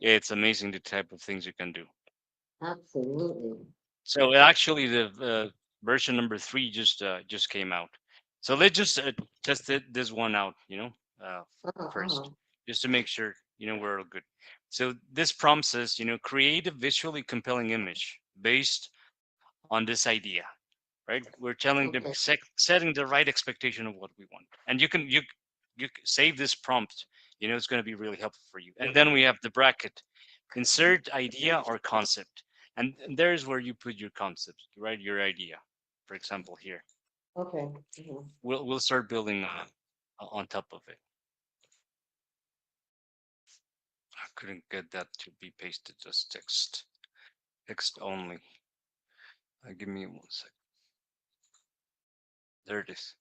It's amazing the type of things you can do. Absolutely. So actually, the version number 3 just came out. So let's just test this one out, uh, Uh-huh. first, just to make sure we're all good. So this prompt says, create a visually compelling image based on this idea, right? We're telling them Okay. setting the right expectation of what we want, and save this prompt. It's going to be really helpful for you. And then we have the bracket, insert idea or concept, and there's where you put your concept, right? Your idea, for example, here. Okay. Mhm. We'll start building on top of it. I couldn't get that to be pasted as text only. Give me 1 second. There it is.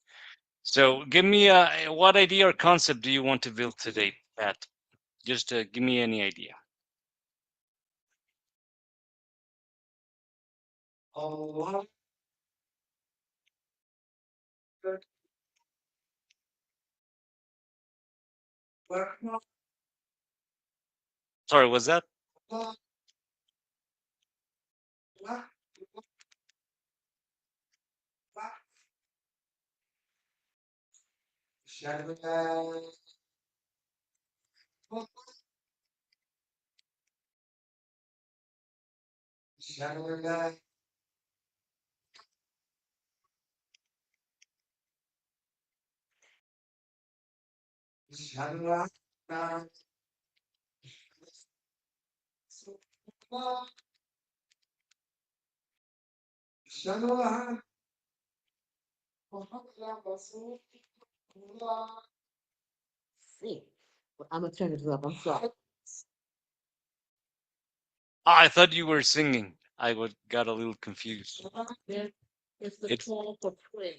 So give me what idea or concept do you want to build today, Pat? Just give me any idea. Sorry, was that? See. I'm gonna turn this up. I'm sorry. Ah, I thought you were singing. Got a little confused. Yeah, it's the It's call for prayer.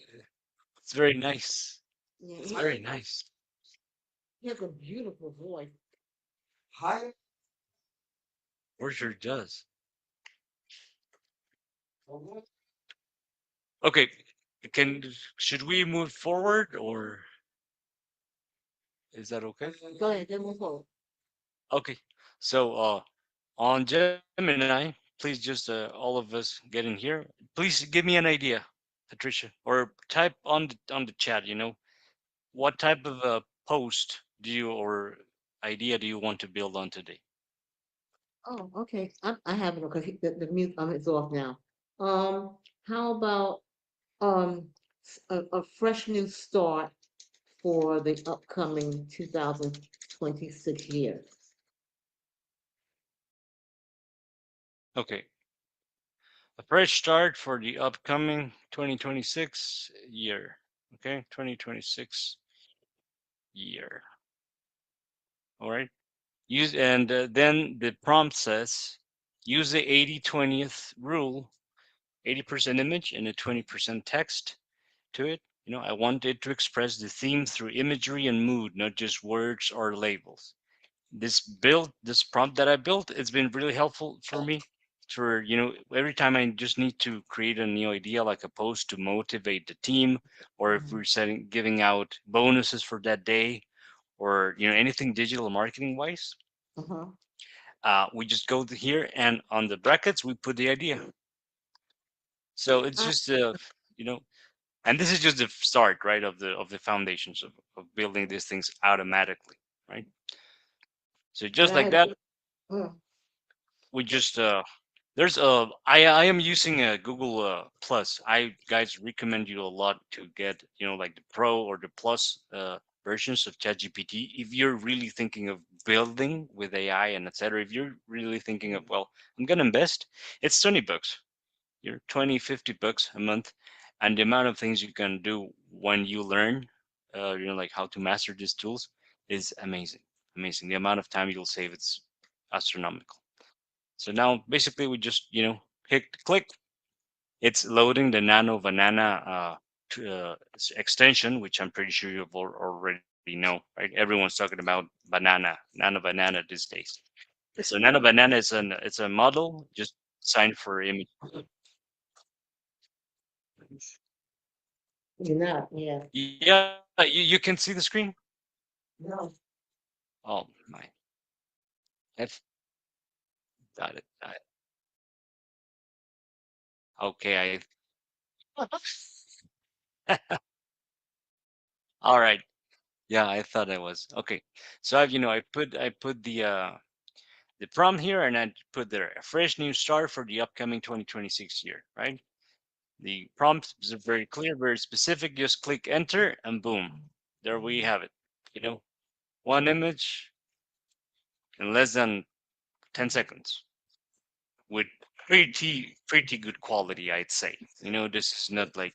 it's very nice. Yeah, It's very nice. he has a beautiful voice. For sure does. Okay, can should we move forward or is that okay? Go ahead, then move forward. Okay. So on Gemini, please just all of us get in here. Please give me an idea, Patricia, or type on the chat. What type of a post do you or idea do you want to build on today? Oh, okay. I have it because the mute it's off now. How about um a fresh new start for the upcoming 2026 year? Okay, a fresh start for the upcoming 2026 year. Okay, 2026 year. All right. Use and then the prompt says use the 80/20th rule, 80% image and a 20% text to it. I want it to express the theme through imagery and mood, not just words or labels. This prompt that I built, it's been really helpful for me. For every time I just need to create a new idea, like a post to motivate the team, or if we're giving out bonuses for that day, or anything digital marketing wise, Uh-huh. we just go to here and on the brackets we put the idea. So it's I, just you know and this is just the start, right, of the foundations of building these things automatically, right? So just like I, that, mm, we just there's I am using a Google Plus. I guys recommend you a lot to get like the Pro or the Plus versions of ChatGPT if you're really thinking of building with AI and etc. If you're really thinking of, well, I'm gonna invest, it's $20. You're 20, $50 a month, and the amount of things you can do when you learn, like how to master these tools, is amazing. Amazing. The amount of time you'll save, it's astronomical. So now basically we just, hit click. It's loading the Nano Banana extension, which I'm pretty sure you've already know, right? Everyone's talking about banana, Nano Banana these days. So Nano Banana it's a model just designed for image. you're not, yeah. Yeah, you can see the screen. No. Oh my. F. Got it. Got it. Okay. All right. Yeah, I thought I was. Okay. So I put the prompt here, and I put there a fresh new start for the upcoming 2026 year, right? The prompt is very clear, very specific. Just click enter and boom. There we have it. You know, one image in less than 10 seconds with pretty good quality, I'd say. This is not like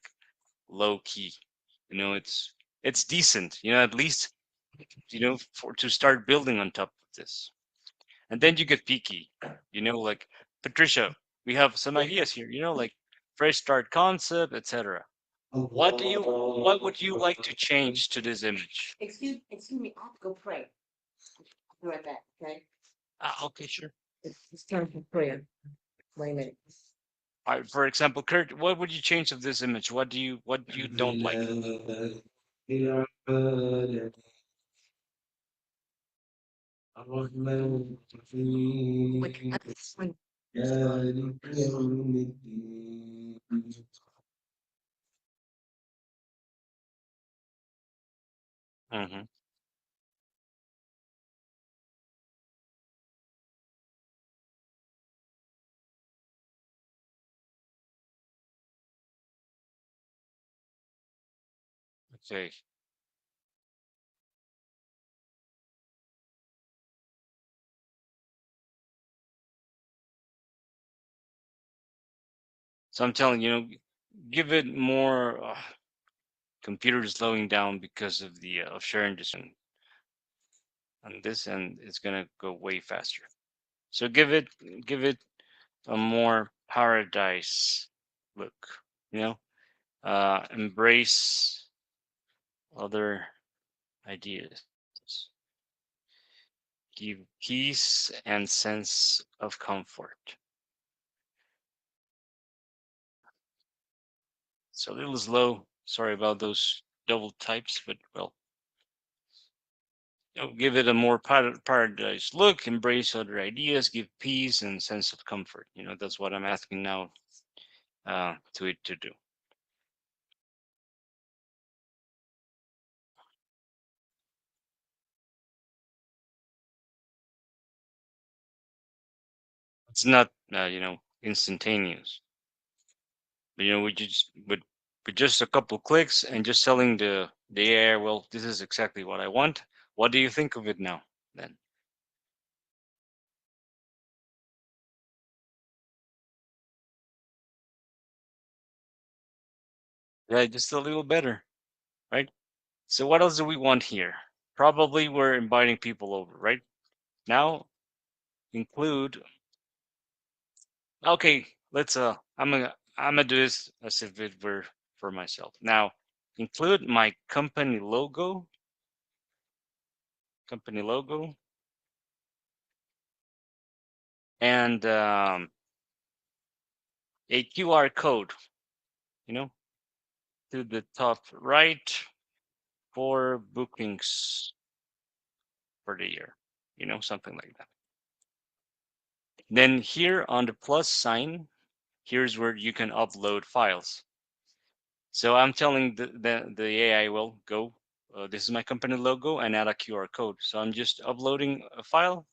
low key. It's decent. At least for to start building on top of this. And then you get picky. Like Patricia, we have some ideas here. Like fresh start concept, etc. What would you like to change to this image? Excuse me, I have to go pray. I'll be right back, okay? Okay, sure. It's time for prayer. Wait a minute. All right, for example, Kurt, what would you change of this image? What you don't like? Wait, wait. Hmm. Okay. So I'm telling give it more computer slowing down because of the of sharing this on this end. It's gonna go way faster. So give it a more paradise look. Embrace other ideas. Give peace and sense of comfort. It's a little slow. Sorry about those double types, but well, give it a more paradise look, embrace other ideas, give peace and sense of comfort. That's what I'm asking now to it to do. It's not, instantaneous. But, with just a couple clicks and just telling the AI, well, this is exactly what I want. What do you think of it now? Then, yeah, just a little better, right? So what else do we want here? Probably we're inviting people over, right? Now include. Okay, let's. I'm gonna do this as if it were for myself. Now include my company logo, and a QR code. You know, to the top right for bookings for the year. Something like that. Then here on the plus sign, here's where you can upload files. So I'm telling the AI, well, go. This is my company logo and add a QR code. So I'm just uploading a file,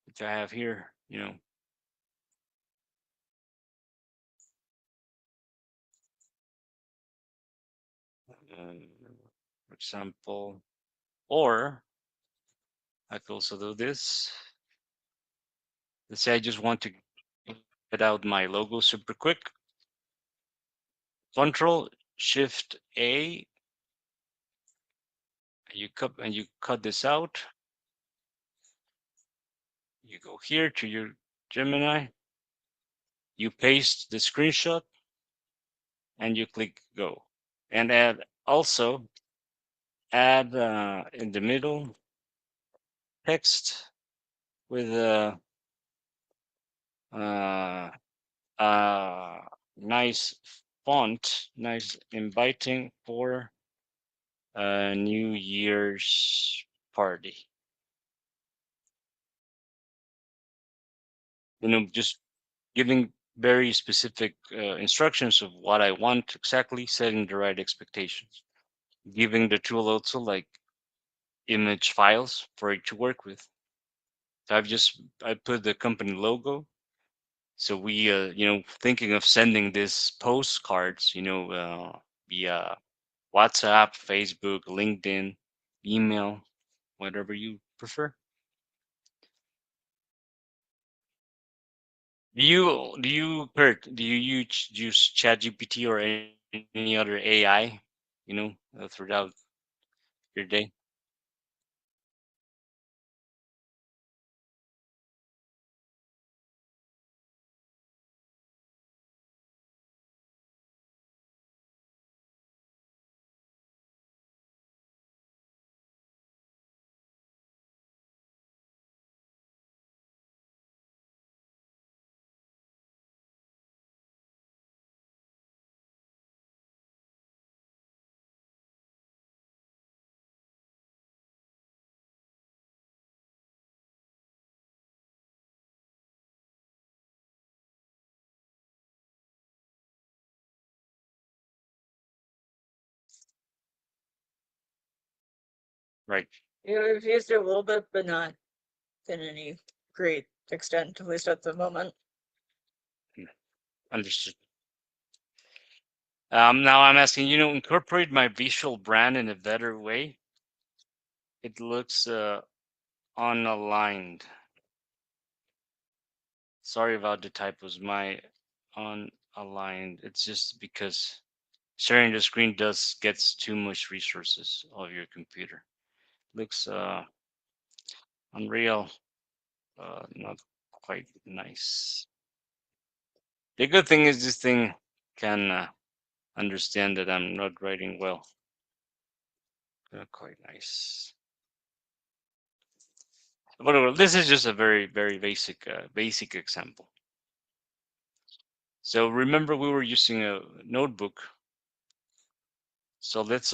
which I have here. For example, or I could also do this. Let's say I just want to get out my logo super quick. Control Shift A. You cut this out. You go here to your Gemini. You paste the screenshot and you click go. And add in the middle text with uh, a nice font, nice inviting for a New Year's party. Just giving very specific instructions of what I want exactly, setting the right expectations, giving the tool also like image files for it to work with. So I put the company logo. So we thinking of sending this postcards, via WhatsApp, Facebook, LinkedIn, email, whatever you prefer. Kurt, do you use ChatGPT or any other AI, throughout your day? Right. Yeah, I've used it a little bit, but not in any great extent, at least at the moment. Mm, understood. Now I'm asking, incorporate my visual brand in a better way. It looks unaligned. Sorry about the typos. My unaligned. It's just because sharing the screen does gets too much resources of your computer. Looks unreal. Not quite nice. The good thing is this thing can understand that I'm not writing well. Not quite nice. But this is just a very, very basic example. So remember, we were using a notebook. So let's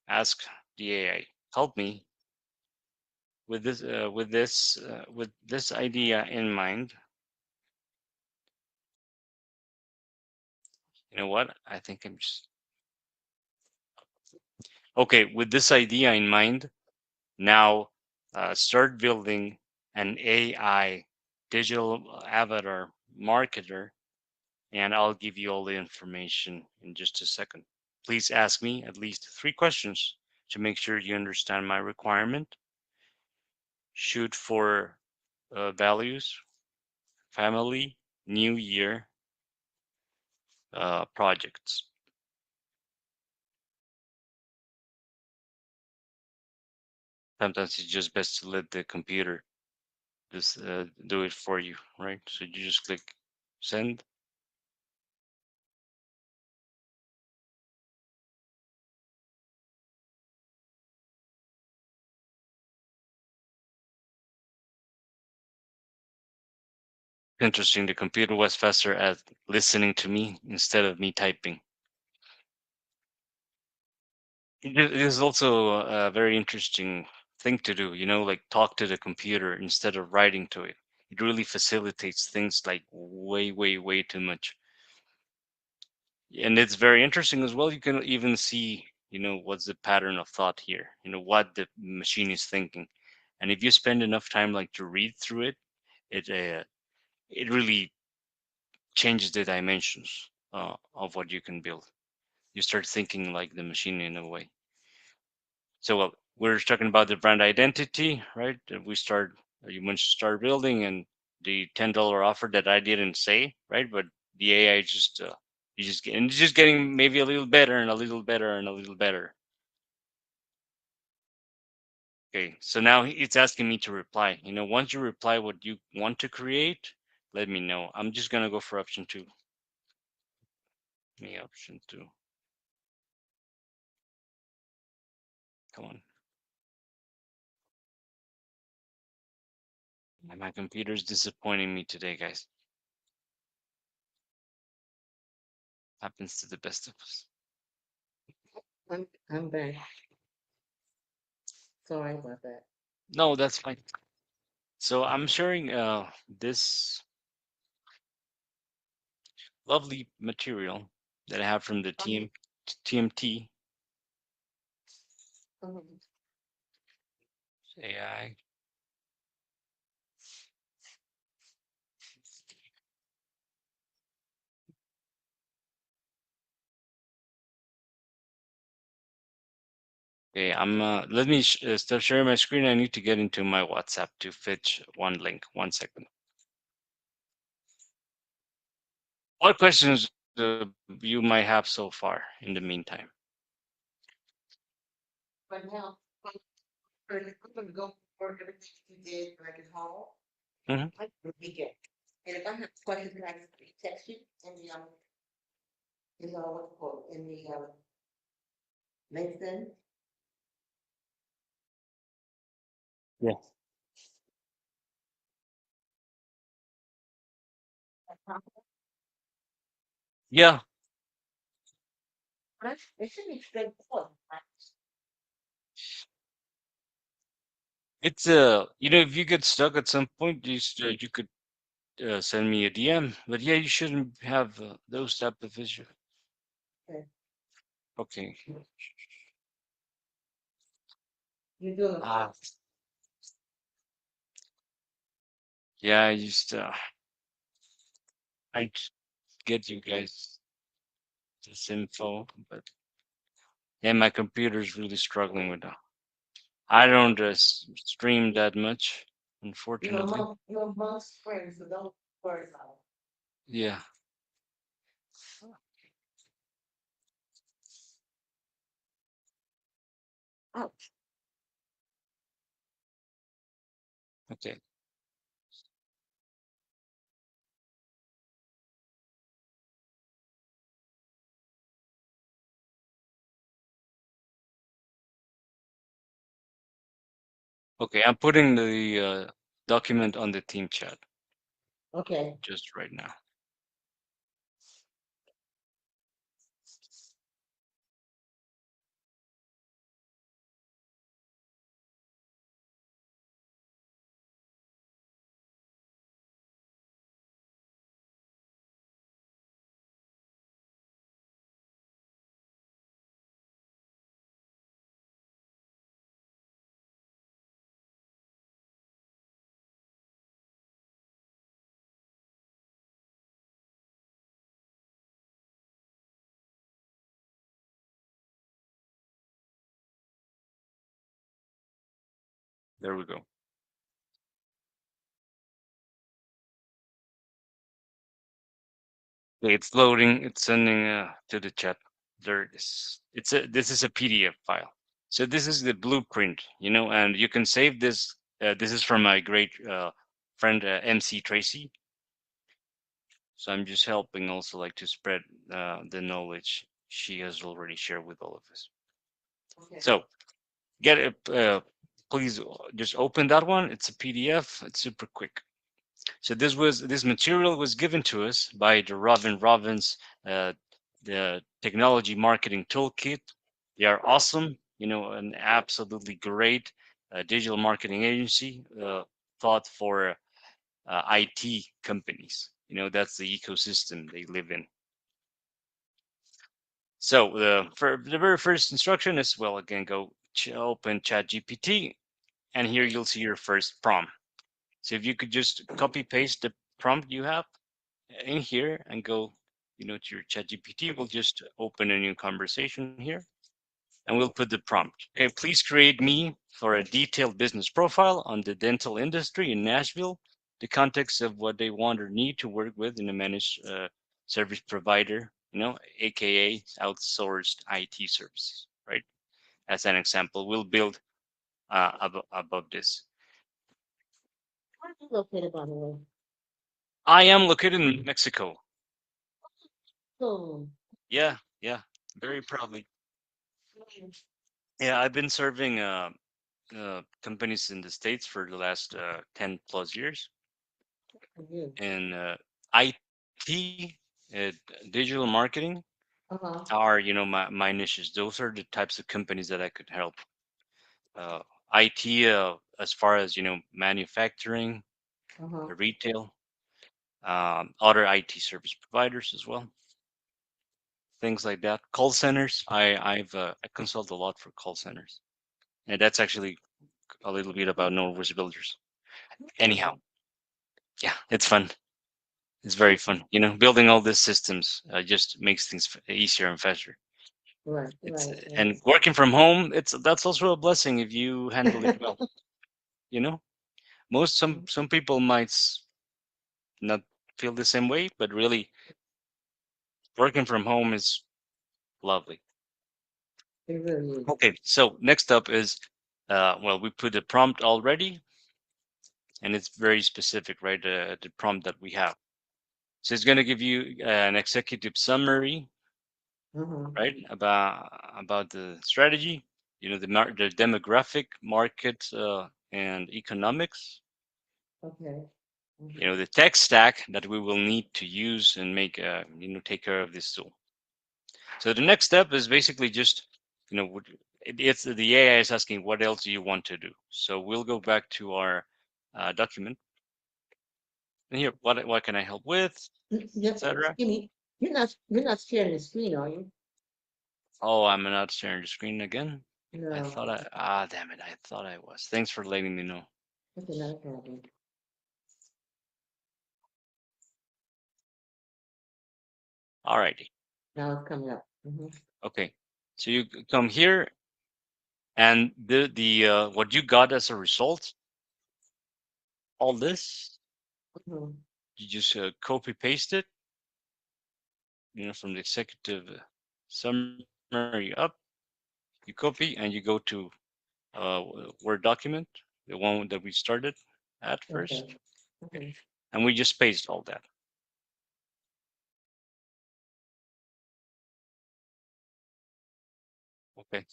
ask the AI, help me with this idea in mind. You know what? I think I'm just okay with this idea in mind. Now, start building an AI digital avatar marketer, and I'll give you all the information in just a second. Please ask me at least 3 questions to make sure you understand my requirement. Shoot for values, family, new year, projects. Sometimes it's just best to let the computer just do it for you, right? So you just click send. Interesting. The computer was faster at listening to me instead of me typing. It is also a very interesting thing to do, like talk to the computer instead of writing to it. It really facilitates things like way, way, way too much. And it's very interesting as well. You can even see, what's the pattern of thought here, what the machine is thinking. And if you spend enough time like to read through it, it really changes the dimensions of what you can build. You start thinking like the machine in a way. So we're talking about the brand identity, right? You mentioned start building and the $10 offer that I didn't say, right? But the AI just it's just getting maybe a little better and a little better and a little better. Okay, so now it's asking me to reply. Once you reply what you want to create, let me know. I'm just gonna go for option two. Me option two. Come on. My computer's disappointing me today, guys. Happens to the best of us. I'm back. Sorry about that. No, that's fine. So I'm sharing this. lovely material that I have from the TMT Mhm. AI. Okay, I'm let me stop sharing my screen. I need to get into my WhatsApp to fetch one link. 1 second. What questions you might have so far in the meantime? Right now, I'm gonna go over everything you did back at home. Hmm. Like the weekend. And if I have questions, can I text you in the what's it called, in the LinkedIn? Yeah. Yeah, Right? It should be straightforward. Right? it's if you get stuck at some point, you could send me a DM. But yeah, you shouldn't have those type of issues. Okay. Okay. You're doing a Ah, yeah, I get you guys this info, but yeah, my computer's really struggling with that. I don't stream that much, unfortunately. you're amongst friends, so don't worry about Yeah. it. Ouch. Okay. Okay. I'm putting the document on the team chat Okay. just right now. There we go. Okay, it's loading. It's sending to the chat. There it is. This is a PDF file. So this is the blueprint, and you can save this. This is from my great friend MC Tracy. So I'm just helping also like to spread the knowledge she has already shared with all of us. Okay. So get it. Please just open that one. It's a PDF. It's super quick. So this material was given to us by the Robin Robbins, uh, the technology marketing toolkit. They are awesome. An absolutely great digital marketing agency thought for IT companies. That's the ecosystem they live in. So for the very first instruction is, well, again, go open ChatGPT, and here you'll see your first prompt. So if you could just copy paste the prompt you have in here and go, to your ChatGPT, we'll just open a new conversation here, and we'll put the prompt. Okay, please create me for a detailed business profile on the dental industry in Nashville, the context of what they want or need to work with in a managed service provider, aka outsourced IT services, right? As an example, we'll build above this. Where are you located, by the way? I am located in Mexico. So, Yeah, yeah, very proudly. mm, Yeah, I've been serving companies in the States for the last 10 plus years for you. in IT, digital marketing Uh-huh. are, my niches. Those are the types of companies that I could help. Uh, IT, as far as, manufacturing, Uh-huh. retail, other IT service providers as well, things like that. Call centers. I consult a lot for call centers, and that's actually a little bit about no risk builders. Anyhow, yeah, it's fun. It's very fun. You know, building all these systems just makes things easier and faster. Right, It's right, right. and working from home. That's also a blessing if you handle it well. You know, most some people might not feel the same way, but really working from home is lovely. It really is. Okay, so next up is, well, we put the prompt already, and it's very specific, right? The prompt that we have. So it's going to give you an executive summary, Mm-hmm. right, about the strategy, you know, the demographic, market, and economics, Okay. you know, Mm-hmm. the tech stack that we will need to use and make, you know, take care of this tool. So the next step is basically just, you know, it's the AI is asking what else do you want to do. So we'll go back to our document, and here, what can I help with, Yep. etc. Skinny. You're not sharing the screen, are you? Oh, I'm not sharing the screen again. I No. thought damn it, I thought I was. Thanks for letting me know. Okay, not a problem. Alrighty, Now it's coming up. Mm-hmm. okay. So you come here, and the what you got as a result, all this, Mm-hmm. you just copy paste it, you know, from the executive summary up. You copy and you go to Word document, the one that we started at first, Okay. Okay. and we just paste all that. Okay,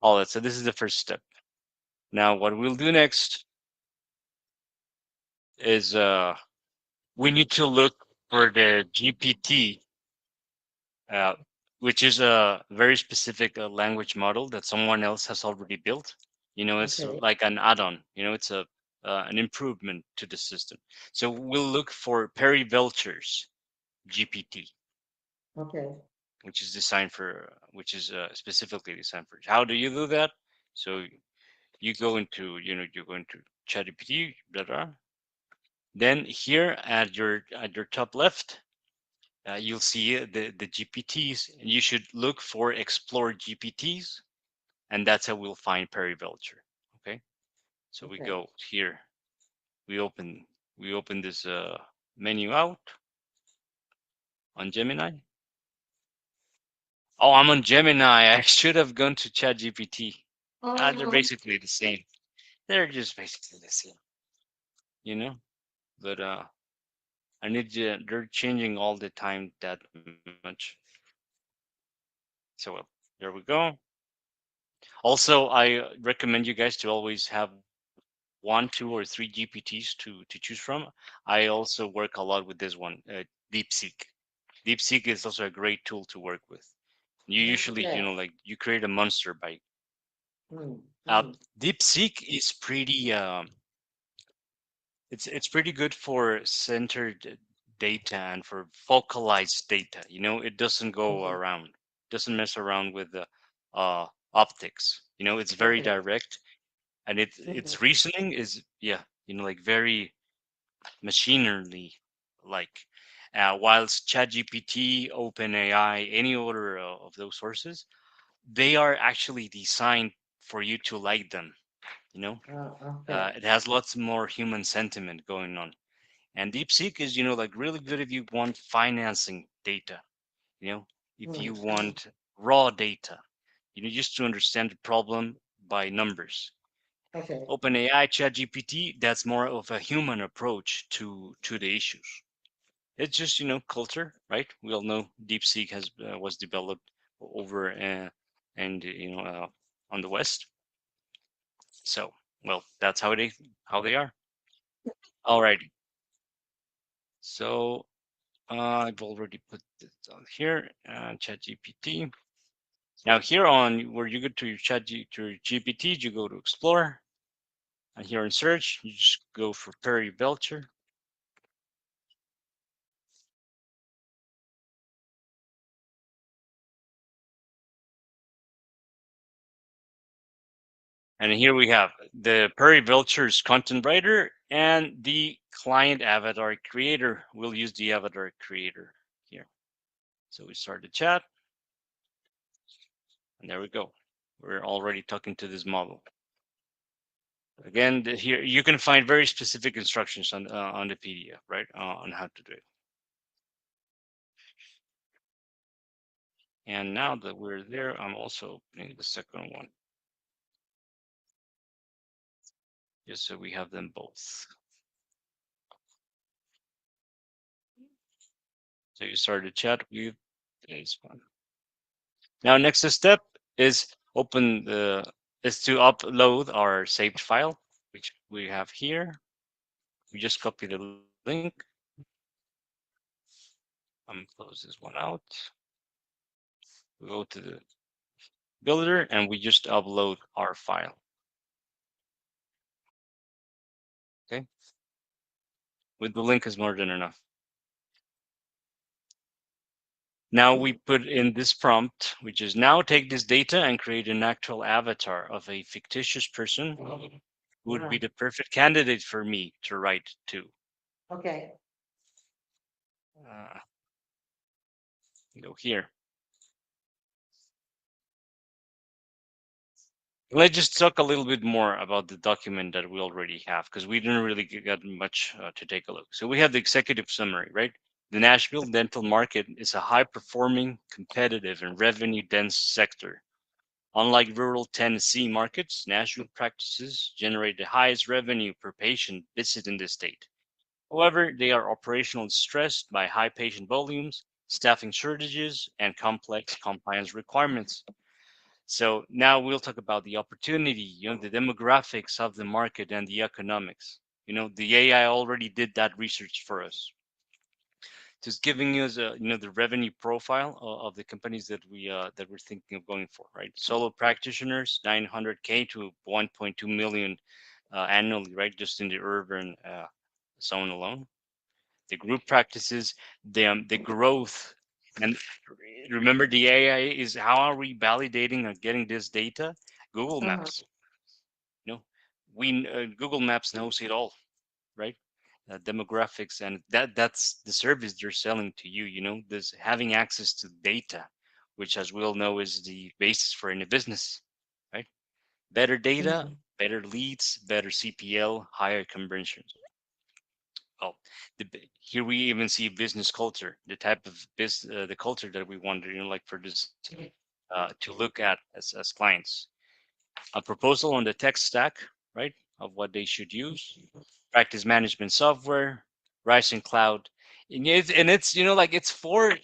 all that. So this is the first step. Now, what we'll do next is we need to look for the GPT, uh, which is a very specific language model that someone else has already built. You know, it's Okay. like an add-on. You know, it's a an improvement to the system. So we'll look for Perry Belcher's GPT, Okay. which is specifically designed for. How do you do that? So you go into, you know, you go into ChatGPT, blah, blah. Then here at your top left, you'll see the GPTs. And you should look for Explore GPTs, and that's how we'll find Perry Belcher. Okay, so we Okay. go here. We open we open this menu out on Gemini. Oh, I'm on Gemini. I should have gone to ChatGPT. They're Um. basically the same. They're just basically the same, you know. But I need to. They're changing all the time that much. So well, there we go. Also, I recommend you guys to always have one, two, or three GPTs to choose from. I also work a lot with this one, DeepSeek. DeepSeek is also a great tool to work with. You What's usually, you that? know, like you create a monster by uh, Mm-hmm. DeepSeek is pretty it's pretty good for centered data and for focalized data. You know, it doesn't go Okay. around, doesn't mess around with the optics. You know, it's very Okay. direct, and Mm-hmm. its reasoning is, yeah, you know, like very machinery like. Whilst ChatGPT, OpenAI, any other of those sources, they are actually designed for you to like them. You know, Okay. it has lots more human sentiment going on. And DeepSeek is, you know, like really good if you want financing data, you know, if you Mm-hmm. want raw data, you know, just to understand the problem by numbers. Okay. OpenAI, ChatGPT, that's more of a human approach to the issues. It's just, you know, culture, right? We all know DeepSeek has was developed over and you know on the West. So, well, that's how they are. All right. So I've already put this on here, ChatGPT. Now here on where you go to your to your GPT, you go to Explore, and here in Search, you just go for Perry Belcher. And here we have the Prairie Vultures content writer and the client avatar creator. We'll use the avatar creator here. So we start the chat, and there we go. We're already talking to this model. Again, here you can find very specific instructions on the PDF, right, on how to do it. And now that we're there, I'm also opening the second one, just so we have them both. So you start the chat with today's one. Now, next step is open the is to upload our saved file, which we have here. We just copy the link. Close this one out. We go to the builder and we just upload our file. Okay. With the link is more than enough. Now we put in this prompt, which is now take this data and create an actual avatar of a fictitious person who would be the perfect candidate for me to write to. Okay. Uh, go here. Let's just talk a little bit more about the document that we already have, because we didn't really get much to take a look. So we have the executive summary, right? The Nashville dental market is a high performing, competitive, and revenue dense sector. Unlike rural Tennessee markets, Nashville practices generate the highest revenue per patient visit in the state. However, they are operationally stressed by high patient volumes, staffing shortages, and complex compliance requirements. So now we'll talk about the opportunity, the demographics of the market and the economics. The AI already did that research for us. Just giving us the revenue profile of the companies that we're thinking of going for, right? Solo practitioners, 900K to 1.2 million annually, right? Just in the urban zone alone. The group practices, the growth, and remember the AI is how are we validating or getting this data? Google Uh-huh. Maps. You know, we Google Maps knows it all, right? Demographics, and that's the service they're selling to you. There's having access to data, which, as we all know, is the basis for any business, right? Better data, Mhm. better leads, better CPL, higher conversions. Oh, here we even see business culture, the type of the culture that we want to, like for this to look at as clients. A proposal on the tech stack, right, of what they should use, practice management software, rising cloud, and it's like it's four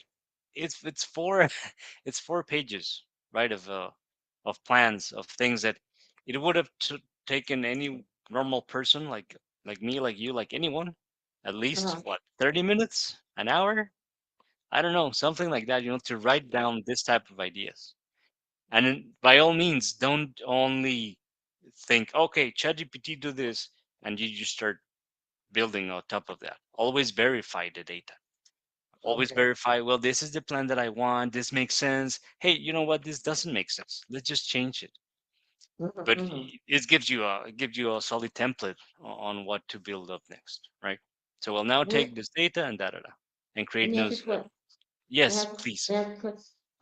it's 4 pages, right, of plans of things that it would have taken any normal person like me, like you, like anyone, at least Uh-huh. what 30 minutes, an hour, I don't know, something like that, to write down this type of ideas. And then, by all means, don't only think, okay, ChatGPT do this, and you just start building on top of that. Always verify the data. Always Okay. verify, well, this is the plan that I want. This makes sense. Hey, you know what? This doesn't make sense. Let's just change it. Mhm, But mhm. it gives you a solid template on what to build up next, right? So we'll now Let me take this data and and let create me ask you those. a question. Yes, Have, please.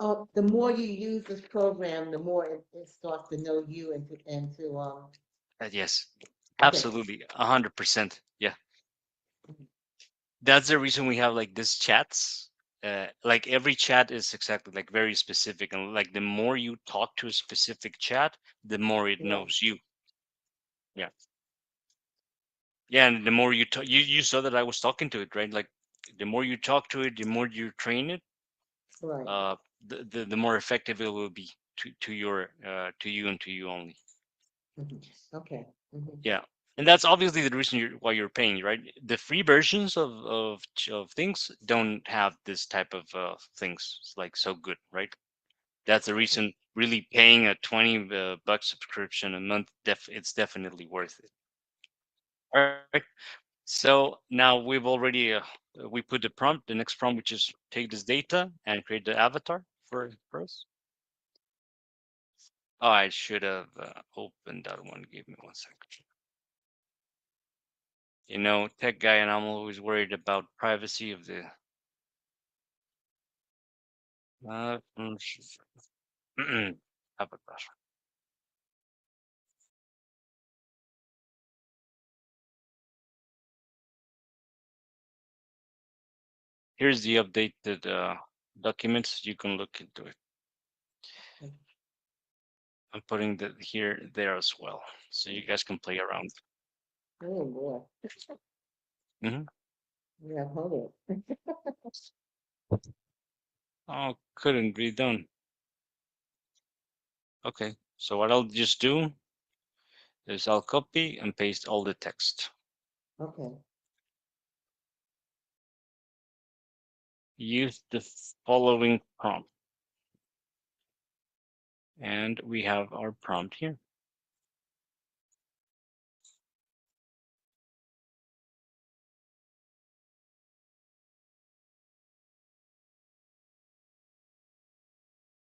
have, the more you use this program, the more it starts to know you and to Yes, okay. absolutely, 100%. Yeah. Mhm. That's the reason we have like this chats. Like every chat is exactly like very specific, and like the more you talk to a specific chat, the more it Yeah, knows you. Yeah, yeah, and the more you saw that I was talking to it, right? Like the more you talk to it, the more you train it, right. uh, the more effective it will be to you and to you only. Mhm. Okay. Mhm. Yeah, and that's obviously the reason why you're paying, right? The free versions of things don't have this type of things. It's like so good, right? That's the reason really paying a 20 buck subscription a month. It's definitely worth it. All right. So now we've already we put the prompt, the next prompt, which is take this data and create the avatar for us. Oh, I should have opened that one. Give me 1 second. Tech guy, and I'm always worried about privacy of the. Avatar. Here's the updated documents. You can look into it. I'm putting that here there as well, so you guys can play around. Oh, boy. Hmm. Yeah, hold Oh, couldn't be done. Okay, so what I'll just do is I'll copy and paste all the text. on. Okay. Use the following prompt, and we have our prompt here.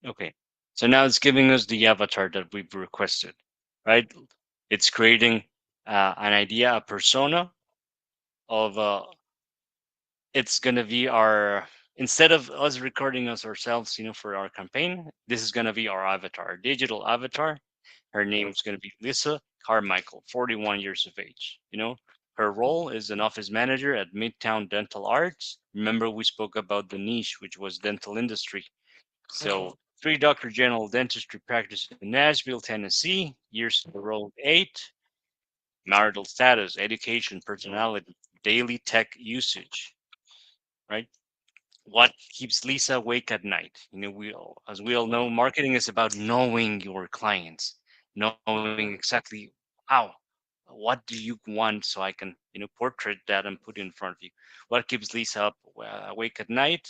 Okay, so now it's giving us the avatar that we've requested, right? It's creating an idea, a persona of it's gonna be our, instead of us recording us ourselves, for our campaign, this is gonna be our avatar, our digital avatar. Her name is gonna be Lisa Carmichael, 41 years of age. Her role is an office manager at Midtown Dental Arts. Remember, we spoke about the niche, which was dental industry. So, three-doctor general dentistry practice in Nashville, Tennessee. Years of the road 8. Marital status, education, personality, daily tech usage. Right? What keeps Lisa awake at night? As we all know, marketing is about knowing your clients, knowing exactly how, what do you want, so I can, portrait that and put it in front of you. What keeps Lisa up awake at night?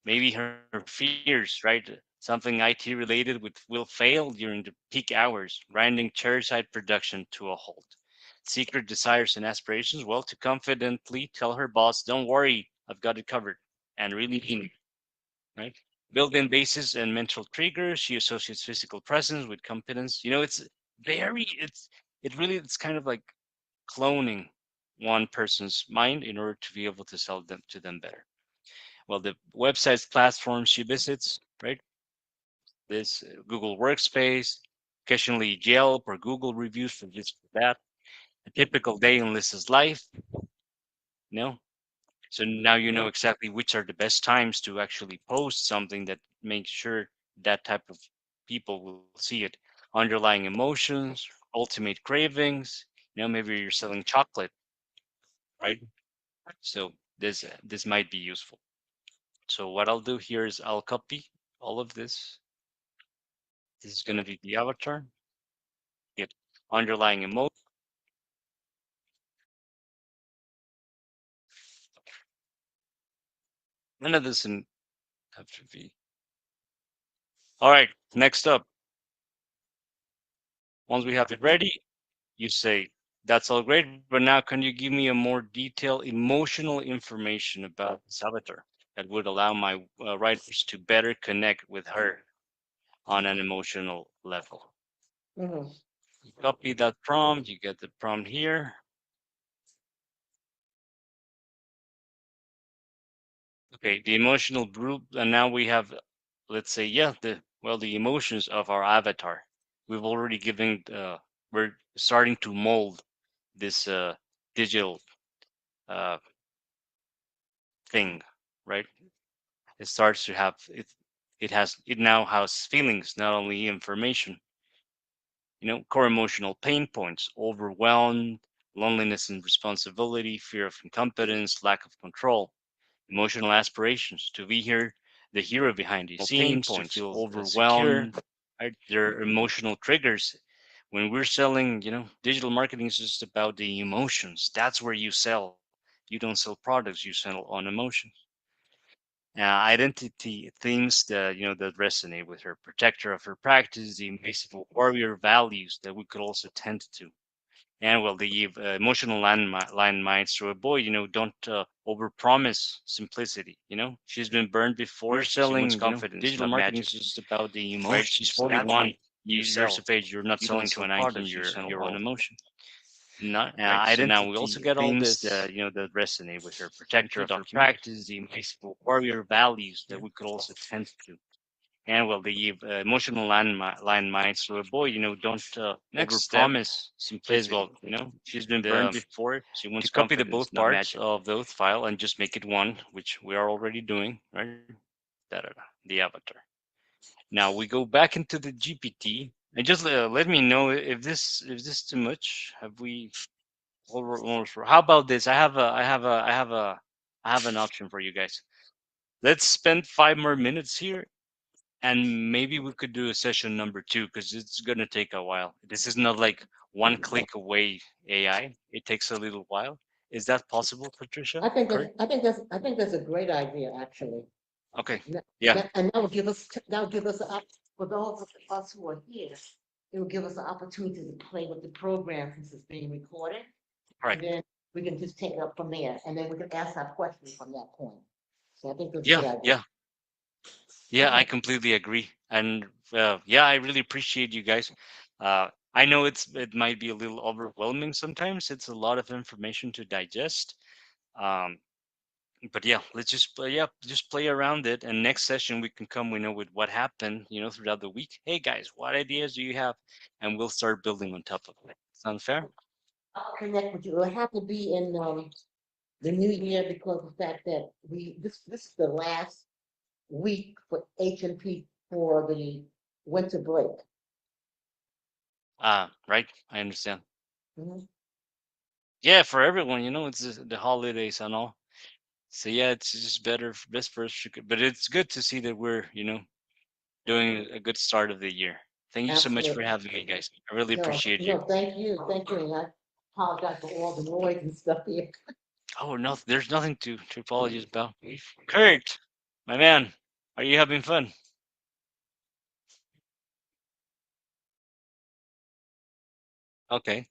Maybe her fears, right? Something IT related with will fail during the peak hours, grinding chairside production to a halt. Secret desires and aspirations, well, to confidently tell her boss, don't worry, I've got it covered, and really mean it, right? Built-in bases and mental triggers. She associates physical presence with competence. It's kind of like cloning one person's mind in order to be able to sell them to them better. Well, the websites, platforms she visits, right? This Google Workspace, occasionally Yelp or Google reviews for this for that. A typical day in Lisa's life, you know. So now you know exactly which are the best times to actually post something that makes sure that type of people will see it. Underlying emotions, ultimate cravings. Maybe you're selling chocolate, right? So this might be useful. So what I'll do here is I'll copy all of this. This is going to be the avatar. Get underlying emotion. None of this in have to be. All right. Next up, once we have it ready, you say, that's all great, but now can you give me a more detailed emotional information about this avatar that would allow my writers to better connect with her on an emotional level? Mm-hmm. You copy that prompt, you get the prompt here. Okay, the emotional group, and now we have, let's say, yeah, the emotions of our avatar. We've already given, we're starting to mold this digital uh, thing, right? It starts to have it. It now has feelings, not only information. Core emotional pain points: overwhelmed, loneliness and responsibility, fear of incompetence, lack of control. Emotional aspirations: to be here, the hero behind the Pain scenes, to points, feel secure. overwhelmed. Right? Their emotional triggers. When we're selling, digital marketing is just about the emotions. That's where you sell. You don't sell products, you sell on emotions. Identity themes that that resonate with her: protector of her practice, the invisible warrior values that we could also tend to. And well, the emotional landmines to avoid. Don't overpromise simplicity. She's been burned before. She wants Selling, confidence, digital not marketing magic. is just about the Right? She's emotions. That's 41. there's a page you're not selling to an item, you're on emotion. Not right. So now we also get all this, that resonate with her protector of her practice, the invisible warrior values that we could also tend to. And well, the emotional landmines. So, boy, don't overpromise. Is well, she's been burned before. She wants to copy the both parts of the oath file and just make it one, which we are already doing, right? Da, da, da, the avatar. Now we go back into the GPT and just let me know if this too much. Have we how about this? I have an option for you guys. Let's spend 5 more minutes here, and maybe we could do a session number two because it's gonna take a while. This is not like one click away AI. It takes a little while. Is that possible, Patricia? Kurt? I think that's a great idea, actually. Okay. N- Yeah. And that will give us, for those of us who are here, it will give us an opportunity to play with the program since it's being recorded. All right. And then we can just take it up from there, and then we can ask our questions from that point. So I think that's a Yeah. good idea. Yeah. Yeah. I Okay. completely agree. And yeah, I really appreciate you guys. I know it might be a little overwhelming sometimes. It's a lot of information to digest. Um, but yeah, let's just play around it, and next session we can come with what happened throughout the week. Hey guys, what ideas do you have? And we'll start building on top of it. Sound fair? I'll connect with you. It'll have to be in the new year because of the fact that this is the last week for HNP for the winter break. Right, I understand. Mhm. Yeah, for everyone, it's the holidays and all. So yeah, it's just best for us but it's good to see that we're doing a good start of the year. Thank you so much for Absolutely. having me, guys. I really No, appreciate you. no, thank you, and I apologize for all the noise and stuff here. Oh no, there's nothing to apologize about. Kurt, my man, are you having fun? Okay.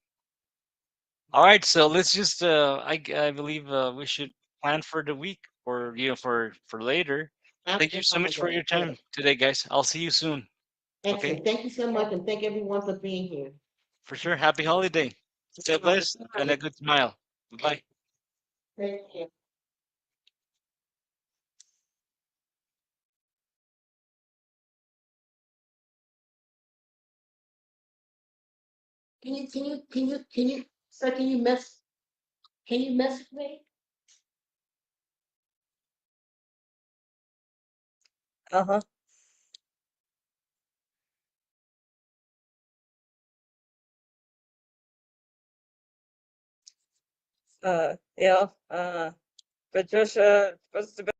All right, so let's just I believe we should plan for the week, or for later. I Thank you so much for apologize. your time today, guys. I'll see you soon. Okay? Excellent. Thank you so much, and thank everyone for being here. For sure. Happy holiday. Stay blessed and a good smile. Bye. Thank you. Sir, can you message me? Uh-huh. Yeah. Patricia, supposed to